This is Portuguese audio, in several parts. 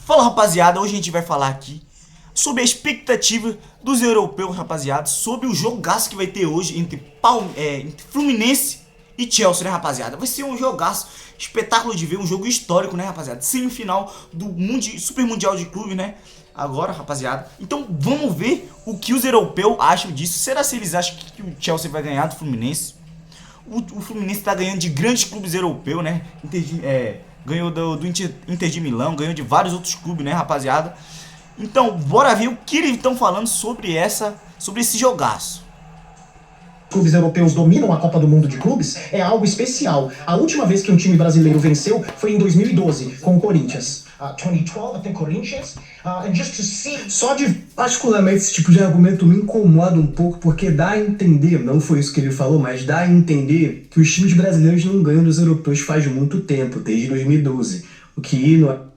Fala, rapaziada, hoje a gente vai falar aqui sobre a expectativa dos europeus, rapaziada, sobre o jogaço que vai ter hoje entre Fluminense e Chelsea, né, rapaziada? Vai ser um jogaço, espetáculo de ver, um jogo histórico, né, rapaziada? Semifinal do Super Mundial de Clube, né? Agora, rapaziada. Então vamos ver o que os europeus acham disso. Será se eles acham que o Chelsea vai ganhar do Fluminense? O Fluminense tá ganhando de grandes clubes europeus, né? Ganhou do Inter de Milão, ganhou de vários outros clubes, né, rapaziada? Então, bora ver o que eles estão falando sobre esse jogaço. Clubes europeus dominam a Copa do Mundo de Clubes é algo especial. A última vez que um time brasileiro venceu foi em 2012, com o Corinthians. 2012, I think Corinthians. And just to see... Particularmente, esse tipo de argumento me incomoda um pouco, porque dá a entender, não foi isso que ele falou, mas dá a entender que os times brasileiros não ganham dos europeus faz muito tempo, desde 2012. O que não...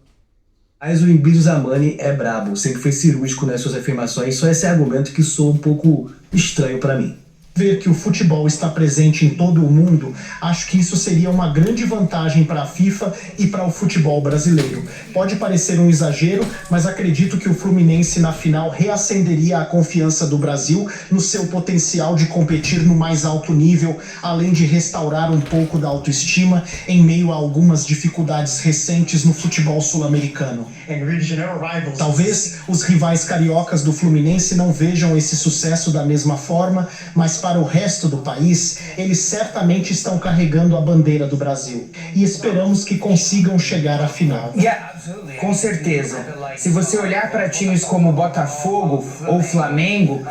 Mas o Emílio Zamani é brabo, sempre foi cirúrgico nas suas afirmações, só esse argumento que soa um pouco estranho pra mim. Ver que o futebol está presente em todo o mundo, acho que isso seria uma grande vantagem para a FIFA e para o futebol brasileiro. Pode parecer um exagero, mas acredito que o Fluminense na final reacenderia a confiança do Brasil no seu potencial de competir no mais alto nível, além de restaurar um pouco da autoestima em meio a algumas dificuldades recentes no futebol sul-americano. Talvez os rivais cariocas do Fluminense não vejam esse sucesso da mesma forma, mas para o resto do país, eles certamente estão carregando a bandeira do Brasil. E esperamos que consigam chegar à final. Com certeza. Se você olhar para times como Botafogo ou Flamengo,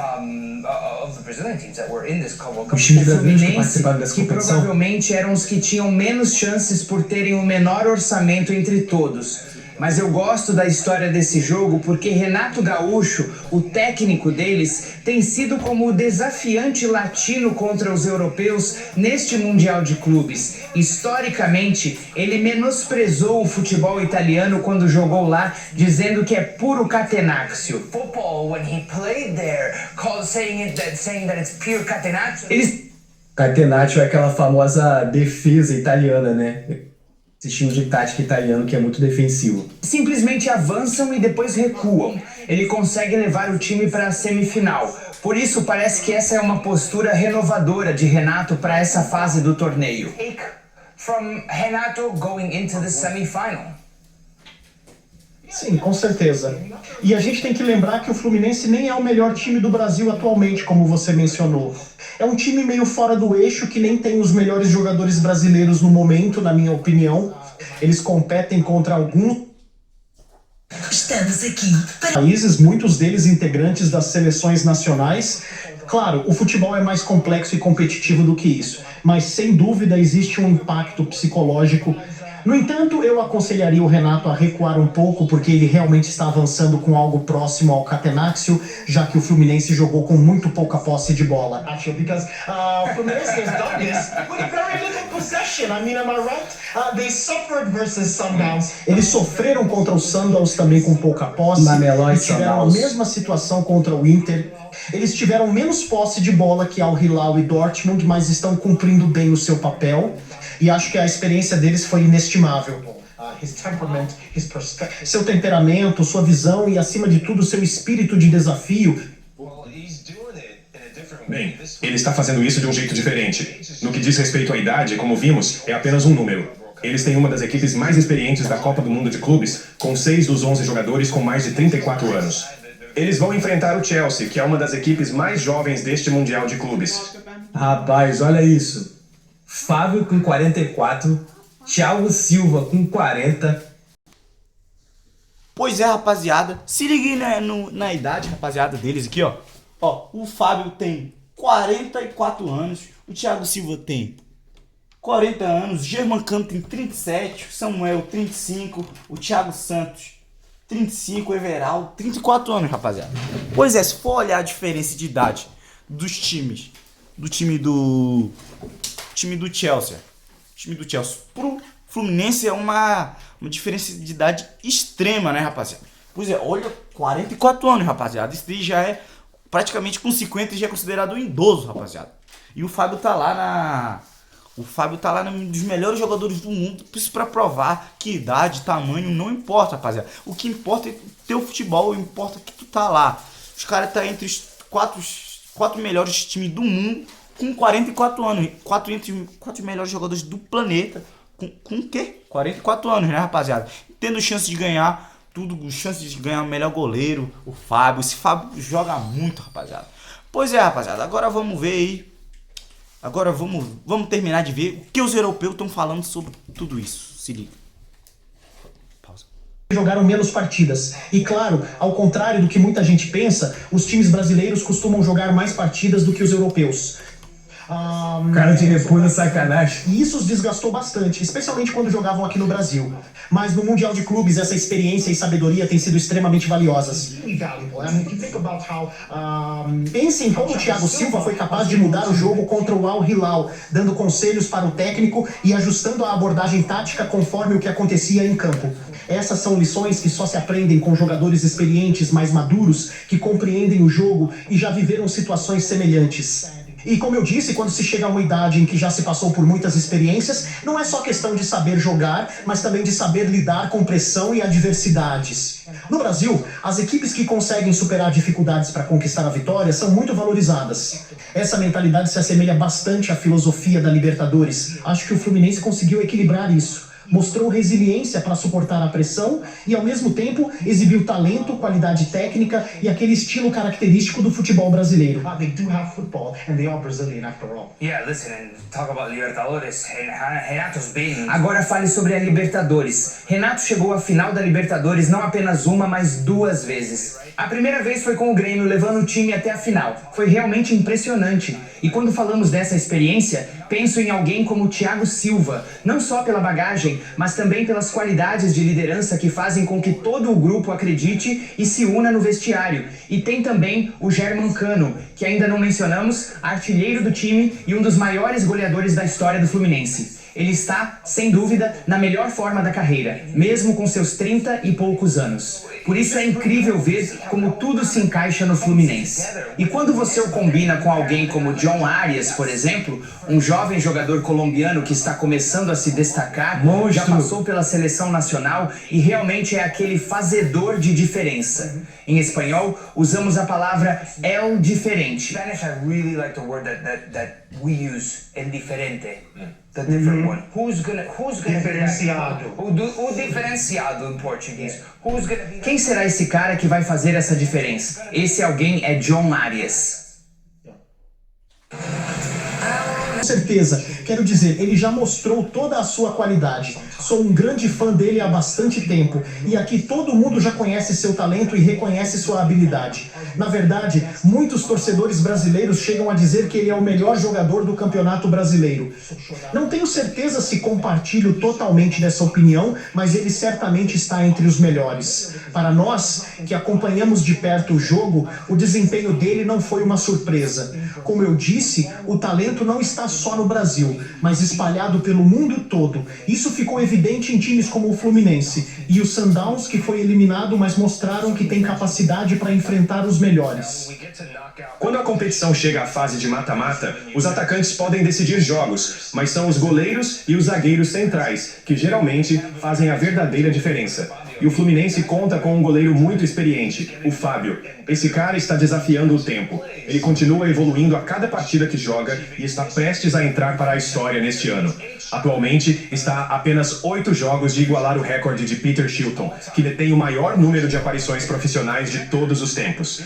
Os times o brasileiros que Fluminense, participaram dessa que competição, provavelmente eram os que tinham menos chances por terem o menor orçamento entre todos. Mas eu gosto da história desse jogo porque Renato Gaúcho, o técnico deles, tem sido como o desafiante latino contra os europeus neste Mundial de Clubes. Historicamente, ele menosprezou o futebol italiano quando jogou lá, dizendo que é puro catenaccio. Catenaccio é aquela famosa defesa italiana, né? Esse estilo de tática italiano que é muito defensivo. Simplesmente avançam e depois recuam. Ele consegue levar o time para a semifinal. Por isso parece que essa é uma postura renovadora de Renato para essa fase do torneio. From Renato going into the semifinal. Sim, com certeza. E a gente tem que lembrar que o Fluminense nem é o melhor time do Brasil atualmente, como você mencionou. É um time meio fora do eixo, que nem tem os melhores jogadores brasileiros no momento, na minha opinião. Eles competem contra alguns países, muitos deles integrantes das seleções nacionais. Claro, o futebol é mais complexo e competitivo do que isso, mas sem dúvida existe um impacto psicológico. No entanto, eu aconselharia o Renato a recuar um pouco, porque ele realmente está avançando com algo próximo ao catenaccio, já que o Fluminense jogou com muito pouca posse de bola. Because Fluminense has done this with very little possession. I mean, am I right? They suffered versus Sundowns. Eles sofreram contra o Sundowns também com pouca posse. Mamelói E tiveram a mesma situação contra o Inter. Eles tiveram menos posse de bola que Al Hilal e Dortmund, mas estão cumprindo bem o seu papel. E acho que a experiência deles foi inestimável. Seu temperamento, sua visão e, acima de tudo, seu espírito de desafio. Bem, ele está fazendo isso de um jeito diferente. No que diz respeito à idade, como vimos, é apenas um número. Eles têm uma das equipes mais experientes da Copa do Mundo de Clubes, com 6 dos 11 jogadores com mais de 34 anos. Eles vão enfrentar o Chelsea, que é uma das equipes mais jovens deste Mundial de Clubes. Rapaz, olha isso. Fábio com 44, Thiago Silva com 40. Pois é, rapaziada, se liguem na idade, rapaziada, deles aqui, ó. Ó, o Fábio tem 44 anos, o Thiago Silva tem 40 anos, o Germancano tem 37, o Samuel 35, o Thiago Santos 35, o Everaldo 34 anos, rapaziada. Pois é, se for olhar a diferença de idade dos times, do time do Chelsea pro Fluminense é uma diferença de idade extrema, né, rapaziada? Pois é, olha, 44 anos, rapaziada. Isso daí já é praticamente com 50 já é considerado um idoso, rapaziada. E o Fábio tá lá O Fábio tá lá um dos melhores jogadores do mundo. Isso pra provar que idade, tamanho, não importa, rapaziada. O que importa é teu futebol, importa que tu tá lá. Os caras tá entre os quatro melhores times do mundo com 44 anos. Quatro melhores jogadores do planeta com o quê? 44 anos, né, rapaziada? Tendo chance de ganhar tudo, chance de ganhar o melhor goleiro, o Fábio. Esse Fábio joga muito, rapaziada. Pois é, rapaziada. Agora vamos ver aí. Agora vamos terminar de ver o que os europeus estão falando sobre tudo isso. Se liga. Pausa. Jogaram menos partidas. E claro, ao contrário do que muita gente pensa, os times brasileiros costumam jogar mais partidas do que os europeus. Cara de repolho, sacanagem. E isso os desgastou bastante, especialmente quando jogavam aqui no Brasil. Mas no Mundial de Clubes, essa experiência e sabedoria têm sido extremamente valiosas. Pense em como o Thiago Silva foi capaz de mudar o jogo contra o Al Hilal, dando conselhos para o técnico e ajustando a abordagem tática conforme o que acontecia em campo. Essas são lições que só se aprendem com jogadores experientes, mais maduros, que compreendem o jogo e já viveram situações semelhantes. E como eu disse, quando se chega a uma idade em que já se passou por muitas experiências, não é só questão de saber jogar, mas também de saber lidar com pressão e adversidades. No Brasil, as equipes que conseguem superar dificuldades para conquistar a vitória são muito valorizadas. Essa mentalidade se assemelha bastante à filosofia da Libertadores. Acho que o Fluminense conseguiu equilibrar isso. Mostrou resiliência para suportar a pressão e, ao mesmo tempo, exibiu talento, qualidade técnica e aquele estilo característico do futebol brasileiro. They do have football and they are Brazilian after all. Yeah, listen, and talk about Libertadores. Renato's been... Agora fale sobre a Libertadores. Renato chegou à final da Libertadores não apenas uma, mas 2 vezes. A primeira vez foi com o Grêmio, levando o time até a final. Foi realmente impressionante. E quando falamos dessa experiência, penso em alguém como o Thiago Silva, não só pela bagagem, mas também pelas qualidades de liderança que fazem com que todo o grupo acredite e se una no vestiário. E tem também o Germancano, que ainda não mencionamos, artilheiro do time e um dos maiores goleadores da história do Fluminense. Ele está, sem dúvida, na melhor forma da carreira, mesmo com seus 30 e poucos anos. Por isso é incrível ver como tudo se encaixa no Fluminense. E quando você o combina com alguém como John Arias, por exemplo, um jovem jogador colombiano que está começando a se destacar, já passou pela seleção nacional e realmente é aquele fazedor de diferença. Em espanhol, usamos a palavra el diferente. Spanish, I really like the word that we use, el diferente. The different one. Who's gonna Diferenciado. O diferenciado em português. Who's gonna be Quem será esse cara que vai fazer essa diferença? Esse alguém é John Arias. Com certeza, quero dizer, ele já mostrou toda a sua qualidade. Sou um grande fã dele há bastante tempo e aqui todo mundo já conhece seu talento e reconhece sua habilidade. Na verdade, muitos torcedores brasileiros chegam a dizer que ele é o melhor jogador do Campeonato Brasileiro. Não tenho certeza se compartilho totalmente dessa opinião, mas ele certamente está entre os melhores. Para nós, que acompanhamos de perto o jogo, o desempenho dele não foi uma surpresa. Como eu disse, o talento não está só no Brasil, mas espalhado pelo mundo todo. Isso ficou evidente em times como o Fluminense e o Sundowns, que foi eliminado, mas mostraram que tem capacidade para enfrentar os melhores. Quando a competição chega à fase de mata-mata, os atacantes podem decidir jogos, mas são os goleiros e os zagueiros centrais que geralmente fazem a verdadeira diferença. E o Fluminense conta com um goleiro muito experiente, o Fábio. Esse cara está desafiando o tempo. Ele continua evoluindo a cada partida que joga e está prestes a entrar para a história neste ano. Atualmente, está a apenas 8 jogos de igualar o recorde de Peter Shilton, que detém o maior número de aparições profissionais de todos os tempos.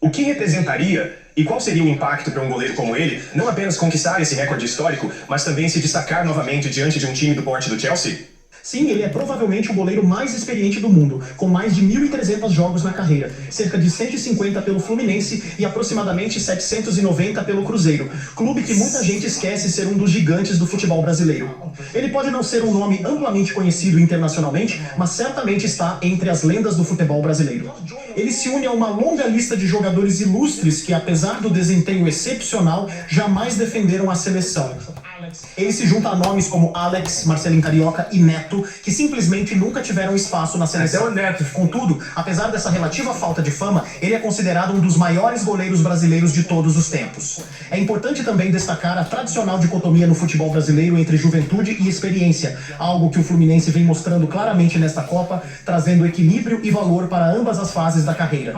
O que representaria e qual seria o impacto para um goleiro como ele, não apenas conquistar esse recorde histórico, mas também se destacar novamente diante de um time do porte do Chelsea? Sim, ele é provavelmente o goleiro mais experiente do mundo, com mais de 1.300 jogos na carreira, cerca de 150 pelo Fluminense e aproximadamente 790 pelo Cruzeiro, clube que muita gente esquece ser um dos gigantes do futebol brasileiro. Ele pode não ser um nome amplamente conhecido internacionalmente, mas certamente está entre as lendas do futebol brasileiro. Ele se une a uma longa lista de jogadores ilustres que, apesar do desempenho excepcional, jamais defenderam a seleção. Ele se junta a nomes como Alex, Marcelinho Carioca e Neto, que simplesmente nunca tiveram espaço na seleção. Contudo, apesar dessa relativa falta de fama, ele é considerado um dos maiores goleiros brasileiros de todos os tempos. É importante também destacar a tradicional dicotomia no futebol brasileiro entre juventude e experiência, algo que o Fluminense vem mostrando claramente nesta Copa, trazendo equilíbrio e valor para ambas as fases da carreira.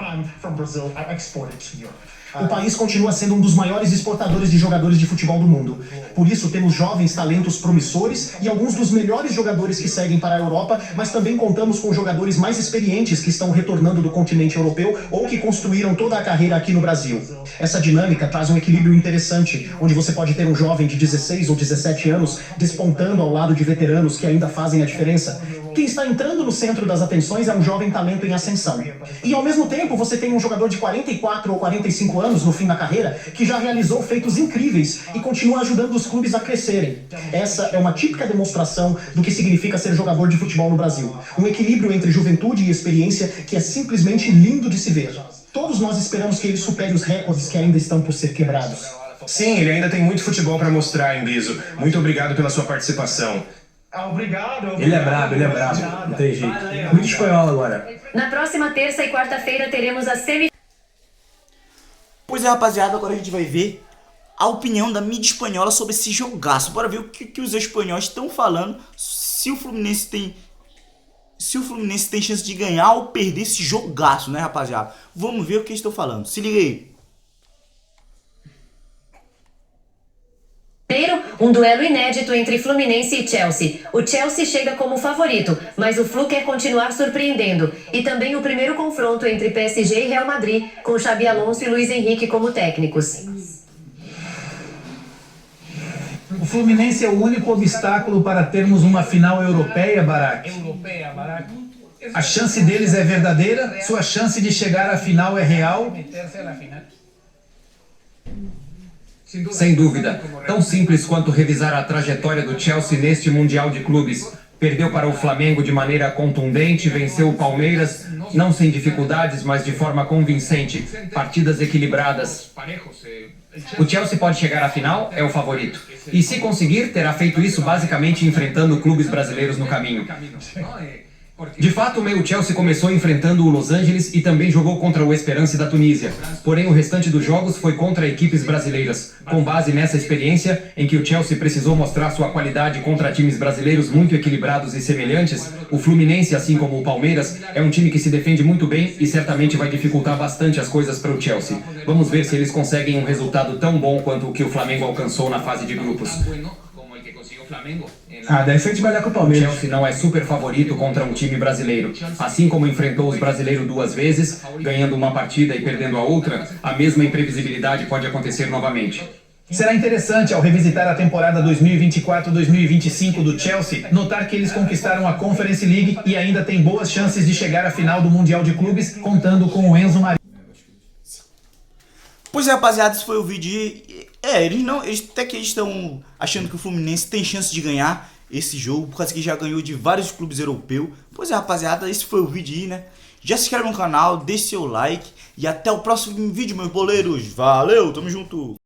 O país continua sendo um dos maiores exportadores de jogadores de futebol do mundo. Por isso, temos jovens talentos promissores e alguns dos melhores jogadores que seguem para a Europa, mas também contamos com jogadores mais experientes que estão retornando do continente europeu ou que construíram toda a carreira aqui no Brasil. Essa dinâmica traz um equilíbrio interessante, onde você pode ter um jovem de 16 ou 17 anos despontando ao lado de veteranos que ainda fazem a diferença. Quem está entrando no centro das atenções é um jovem talento em ascensão. E ao mesmo tempo você tem um jogador de 44 ou 45 anos no fim da carreira que já realizou feitos incríveis e continua ajudando os clubes a crescerem. Essa é uma típica demonstração do que significa ser jogador de futebol no Brasil. Um equilíbrio entre juventude e experiência que é simplesmente lindo de se ver. Todos nós esperamos que ele supere os recordes que ainda estão por ser quebrados. Sim, ele ainda tem muito futebol para mostrar, Embiso. Muito obrigado pela sua participação. Obrigado. Ele é brabo, não tem jeito. Muito espanhol agora. Na próxima terça e quarta-feira teremos a Pois é, rapaziada, agora a gente vai ver a opinião da mídia espanhola sobre esse jogaço. Bora ver o que os espanhóis estão falando, se o Fluminense tem chance de ganhar ou perder esse jogaço, né, rapaziada? Vamos ver o que eles estão falando. Se liga aí. Primeiro, um duelo inédito entre Fluminense e Chelsea. O Chelsea chega como favorito, mas o Flu quer continuar surpreendendo. E também o primeiro confronto entre PSG e Real Madrid, com Xabi Alonso e Luiz Henrique como técnicos. O Fluminense é o único obstáculo para termos uma final europeia, Barak. A chance deles é verdadeira, sua chance de chegar à final é real. Sem dúvida, tão simples quanto revisar a trajetória do Chelsea neste Mundial de Clubes. Perdeu para o Flamengo de maneira contundente, venceu o Palmeiras, não sem dificuldades, mas de forma convincente. Partidas equilibradas. O Chelsea pode chegar à final, é o favorito. E se conseguir, terá feito isso basicamente enfrentando clubes brasileiros no caminho. De fato, o meio Chelsea começou enfrentando o Los Angeles e também jogou contra o Esperance da Tunísia. Porém, o restante dos jogos foi contra equipes brasileiras. Com base nessa experiência, em que o Chelsea precisou mostrar sua qualidade contra times brasileiros muito equilibrados e semelhantes, o Fluminense, assim como o Palmeiras, é um time que se defende muito bem e certamente vai dificultar bastante as coisas para o Chelsea. Vamos ver se eles conseguem um resultado tão bom quanto o que o Flamengo alcançou na fase de grupos. Deve ser de melhor que o O Palmeiras. Chelsea não é super favorito contra um time brasileiro. Assim como enfrentou os brasileiros 2 vezes, ganhando uma partida e perdendo a outra, a mesma imprevisibilidade pode acontecer novamente. Será interessante, ao revisitar a temporada 2024-2025 do Chelsea, notar que eles conquistaram a Conference League e ainda têm boas chances de chegar à final do Mundial de Clubes, contando com o Enzo Maria. Pois é, rapaziada, esse foi o vídeo de... eles estão achando que o Fluminense tem chance de ganhar esse jogo, por causa que já ganhou de vários clubes europeus. Pois é, rapaziada, esse foi o vídeo aí, né? Já se inscreve no canal, deixe seu like e até o próximo vídeo, meus boleiros. Valeu, tamo junto!